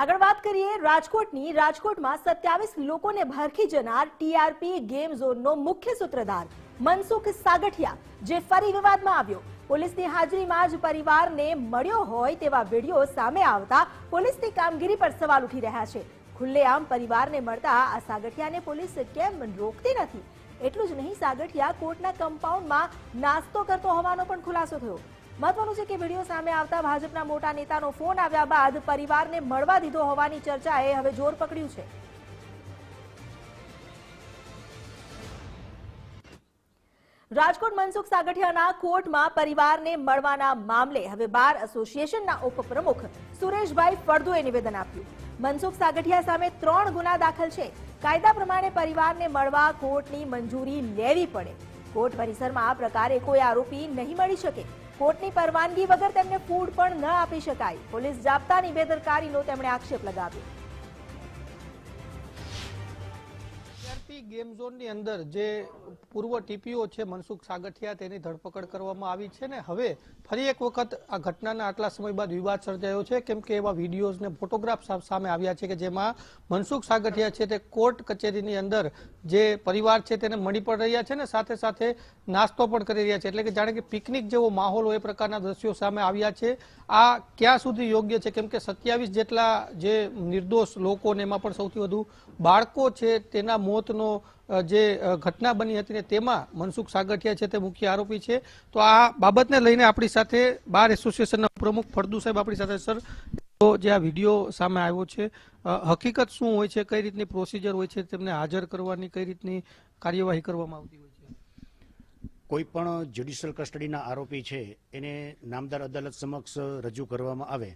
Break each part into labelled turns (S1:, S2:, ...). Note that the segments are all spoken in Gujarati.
S1: આગળ વાત કરીએ રાજકોટની। રાજકોટમાં 27 લોકોને ભરખી જનાર ટીઆરપી ગેમ ઝોનનો મુખ્ય સૂત્રધાર મનસુખ સાગઠિયા જે ફરી વિવાદમાં આવ્યો। પોલીસની હાજરીમાં જ પરિવારને મળ્યો હોય તેવા વિડીયો સામે આવતા પોલીસની કામગીરી પર સવાલ ઉઠી રહ્યા છે। ખુલ્લેઆમ પરિવારને મળતા આ સાગઠિયાને પોલીસ કેમ રોકતી નથી? એટલું જ નહીં, સાગઠિયા કોર્ટના કમ્પાઉન્ડમાં નાસ્તો કરતો હોવાનો પણ ખુલાસો થયો। મહત્વનું છે કે વિડીયો સામે આવતા ભાજપના મોટા નેતાનો ફોન આવ્યા બાદ પરિવારને મળવા દીધો હોવાની ચર્ચાએ હવે જોર પકડ્યું છે। રાજકોટ મનસુખ સાગઠિયાના કોર્ટમાં પરિવારને મળવાના મામલે હવે બાર એસોસિએશનના ઉપપ્રમુખ સુરેશભાઈ ફળદુએ નિવેદન આપ્યું। મનસુખ સાગઠિયા સામે 3 ગુના દાખલ છે। કાયદા પ્રમાણે પરિવારને મળવા કોર્ટની મંજૂરી લેવી પડે। કોર્ટ પરિસરમાં આ પ્રકારે કોઈ આરોપી નહીં મળી શકે। કોર્ટની પરવાનગી વગર તેમને ફૂડ પણ ન આપી શકાય। પોલીસ જાપ્તાની બેદરકારીનો તેમણે આક્ષેપ લગાવ્યો।
S2: ટીઆરપી ગેમ ઝોનની અંદર જે પૂર્વ ટીપીઓ છે મનસુખ સાગઠિયા, તેની ધરપકડ કરવામાં આવી છે ને હવે ફરી એક વખત આ ઘટનાના આટલા સમય બાદ વિવાદ સર્જાયો છે, કેમ કે એવા વિડીયોઝ ને ફોટોગ્રાફ સામે આવ્યા છે કે જેમાં મનસુખ સાગઠિયા છે તે કોર્ટ કચેરીની અંદર જે પરિવાર છે તેને મળી પણ રહ્યા છે ને સાથે સાથે નાસ્તો પણ કરી રહ્યા છે, એટલે કે જાણે કે પિકનિક જેવો માહોલ હોય એ પ્રકારના દ્રશ્યો સામે આવ્યા છે। આ ક્યાં સુધી યોગ્ય છે? કેમ કે 27 જેટલા જે નિર્દોષ લોકો ને એમાં પણ સૌથી વધુ બાળકો છે તેના મોતનો જે ઘટના બની હતી ને તેમાં મનસુખ સાગઠિયા છે તે મુખ્ય આરોપી છે। તો આ બાબતને લઈને આપણી સાથે બાર એસોસિએશનના પ્રમુખ ફળદુ સાહેબ આપણી સાથે। સર, તો જે આ વિડીયો સામે આવ્યો છે, હકીકત શું હોય છે? કઈ રીતની પ્રોસિજર હોય છે? તેમને હાજર કરવાની કઈ રીતની કાર્યવાહી કરવામાં આવતી હોય છે?
S3: કોઈ પણ જ્યુડિશિયલ કસ્ટડીના આરોપી છે એને નામદાર અદાલત સમક્ષ રજૂ કરવામાં આવે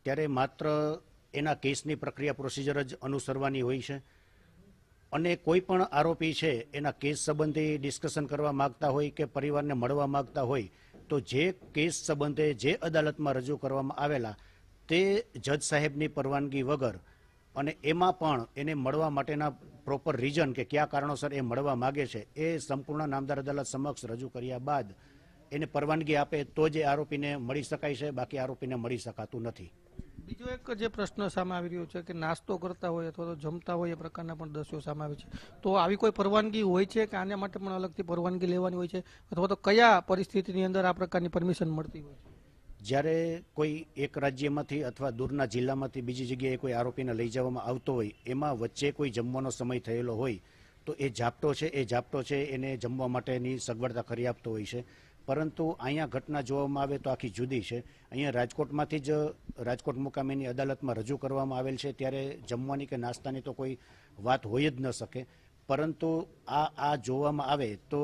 S3: ત્યારે માત્ર એના કેસની પ્રક્રિયા પ્રોસિજર જ અનુસરવાની હોય છે અને કોઈ પણ આરોપી છે એના કેસ સંબંધી ડિસ્કશન કરવા માંગતા હોય કે પરિવારને મળવા માંગતા હોય તો જે કેસ સંબંધે જે અદાલતમાં રજૂ કરવામાં આવેલા તે જજ સાહેબની પરવાનગી વગર અને એમાં પણ એને મળવા માટેના પ્રોપર રીઝન કે કયા કારણોસર એ મળવા માગે છે એ સંપૂર્ણ નામદાર અદાલત સમક્ષ રજૂ કર્યા બાદ એને પરવાનગી આપે તો જ આરોપીને મળી શકાય છે, બાકી આરોપીને મળી શકાતું નથી।
S2: બીજો એક જે પ્રશ્ન સામે આવી રહ્યો છે કે નાસ્તો કરતા હોય અથવા તો જમતા હોય એ પ્રકારના પણ દ્રશ્યો સામે આવે છે, તો આવી કોઈ પરવાનગી હોય છે કે આના માટે પણ અલગથી પરવાનગી લેવાની હોય છે અથવા તો કયા પરિસ્થિતિની અંદર આ પ્રકારની પરમિશન મળતી હોય છે?
S3: જ્યારે કોઈ એક રાજ્યમાંથી અથવા દૂરના જિલ્લામાંથી બીજી જગ્યાએ કોઈ આરોપીને લઈ જવામાં આવતો હોય એમાં વચ્ચે કોઈ જમવાનો સમય થયેલો હોય તો એ જાપ્તો છે એને જમવા માટેની સગવડતા કરી આપતો હોય છે। પરંતુ અહીંયા ઘટના જોવામાં આવે તો આખી જુદી છે। અહીંયા રાજકોટમાંથી જ રાજકોટ મુકામેની અદાલતમાં રજૂ કરવામાં આવેલ છે ત્યારે જમવાની કે નાસ્તાની તો કોઈ વાત હોય જ ન શકે, પરંતુ આ જોવામાં આવે તો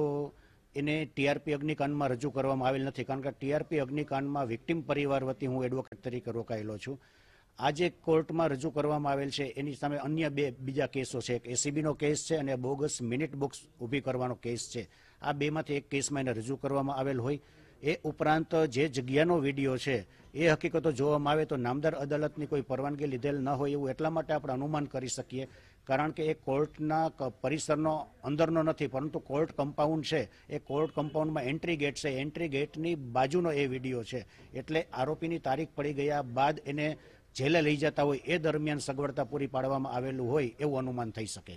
S3: એને ટીઆરપી અગ્નિકાંડમાં રજૂ કરવામાં આવેલ નથી, કારણ કે ટીઆરપી અગ્નિકાંડમાં વિક્ટિમ પરિવાર વતી હું એડવોકેટ તરીકે રોકાયેલો છું। આ જે કોર્ટમાં રજૂ કરવામાં આવેલ છે એની સામે અન્ય બીજા કેસો છે, એક એસીબીનો કેસ છે અને બોગસ મિનિટ બુક્સ ઊભી કરવાનો કેસ છે। આ બેમાંથી એક કેસમાં એને રજૂ કરવામાં આવેલ હોય। એ ઉપરાંત જે જગ્યાનો વિડીયો છે એ હકીકતો જોવામાં આવે તો નામદાર અદાલતની કોઈ પરવાનગી લીધેલ ન હોય એવું એટલા માટે આપણે અનુમાન કરી શકીએ, કારણ કે એ કોર્ટના પરિસરનો અંદરનો નથી પરંતુ કોર્ટ કમ્પાઉન્ડ છે, એ કોર્ટ કમ્પાઉન્ડમાં એન્ટ્રી ગેટ છે, એન્ટ્રી ગેટની બાજુનો એ વિડીયો છે, એટલે આરોપીની તારીખ પડી ગયા બાદ એને જેલે લઈ જતા હોય એ દરમિયાન સગવડતા પૂરી પાડવામાં આવેલું હોય એવું અનુમાન થઈ શકે।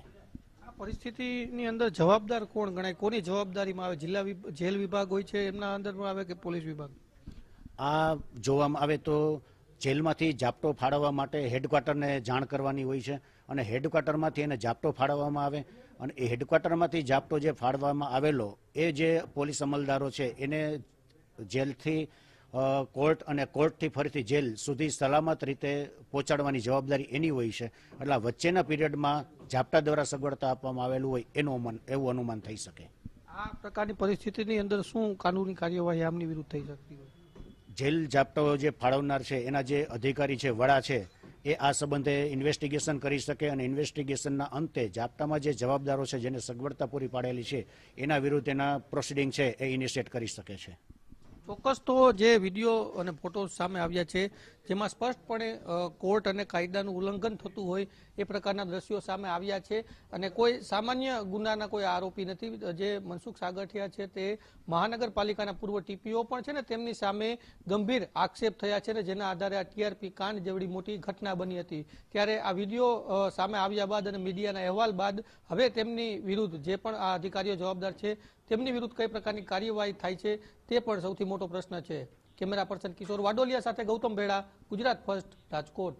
S2: આ પરિસ્થિતિની અંદર જવાબદાર કોણ ગણાય? કોની જવાબદારીમાં આવે? જિલ્લા જેલ વિભાગ હોય છે એમના અંદરમાં આવે કે પોલીસ વિભાગ?
S3: આ જોવામાં આવે તો જેલમાંથી જાપ્તો ફાળવવા માટે હેડક્વાર્ટરને જાણ કરવાની હોય છે અને હેડક્વાર્ટરમાંથી એને જાપ્તો ફાળવવામાં આવે અને એ હેડક્વાર્ટરમાંથી જાપ્તો જે ફાળવવામાં આવેલો એ જે પોલીસ અમલદારો છે એને જેલથી કોર્ટ અને કોર્ટથી ફરીથી જેલ સુધી સલામત રીતે પહોંચાડવાની જવાબદારી એની હોય છે। એટલે વચ્ચેના પીરિયડમાં જાપ્તા દ્વારા સગવડતા આપવામાં આવેલું હોય એવું અનુમાન થઈ શકે।
S2: આ પ્રકારની પરિસ્થિતિની અંદર શું કાનૂની કાર્યવાહી આમની વિરુદ્ધ થઈ શકતી હોય?
S3: જેલ જાપ્તો જે ફાળવનાર છે એના જે અધિકારી છે, વડા છે, એ આ સંબંધે ઇન્વેસ્ટિગેશન કરી શકે અને ઇન્વેસ્ટિગેશનના અંતે જાપ્તામાં જે જવાબદારો છે જેને સગવડતા પૂરી પાડેલી છે એના વિરુદ્ધ એના પ્રોસિડિંગ છે એ ઇનિશિએટ કરી શકે છે।
S2: ચોક્કસ, તો જે વિડીયો અને ફોટો સામે આવ્યા છે જેમાં સ્પષ્ટપણે કોર્ટ અને કાયદાનું ઉલ્લંઘન થતું હોય એ પ્રકારના દ્રશ્યો સામે આવ્યા છે અને કોઈ સામાન્ય ગુનાના કોઈ આરોપી નથી. જે મનસુખ સાગઠિયા છે તે મહાનગરપાલિકાના પૂર્વ ટીપીઓ પણ છે ને તેમની સામે ગંભીર આક્ષેપ થયા છે ને જેના આધારે આ ટીઆરપી કાંડ જેવડી મોટી ઘટના બની હતી. ત્યારે આ વિડીયો સામે આવ્યા બાદ અને મીડિયાના અહેવાલ બાદ હવે તેમની વિરુદ્ધ જે પણ આ અધિકારીઓ જવાબદાર છે તેમની વિરુદ્ધ કઈ પ્રકારની કાર્યવાહી થાય છે તે પણ સૌથી મોટો પ્રશ્ન છે. કેમેરા પર્સન કિશોર વાડોલિયા સાથે ગૌતમ ભેડા, ગુજરાત ફર્સ્ટ, રાજકોટ.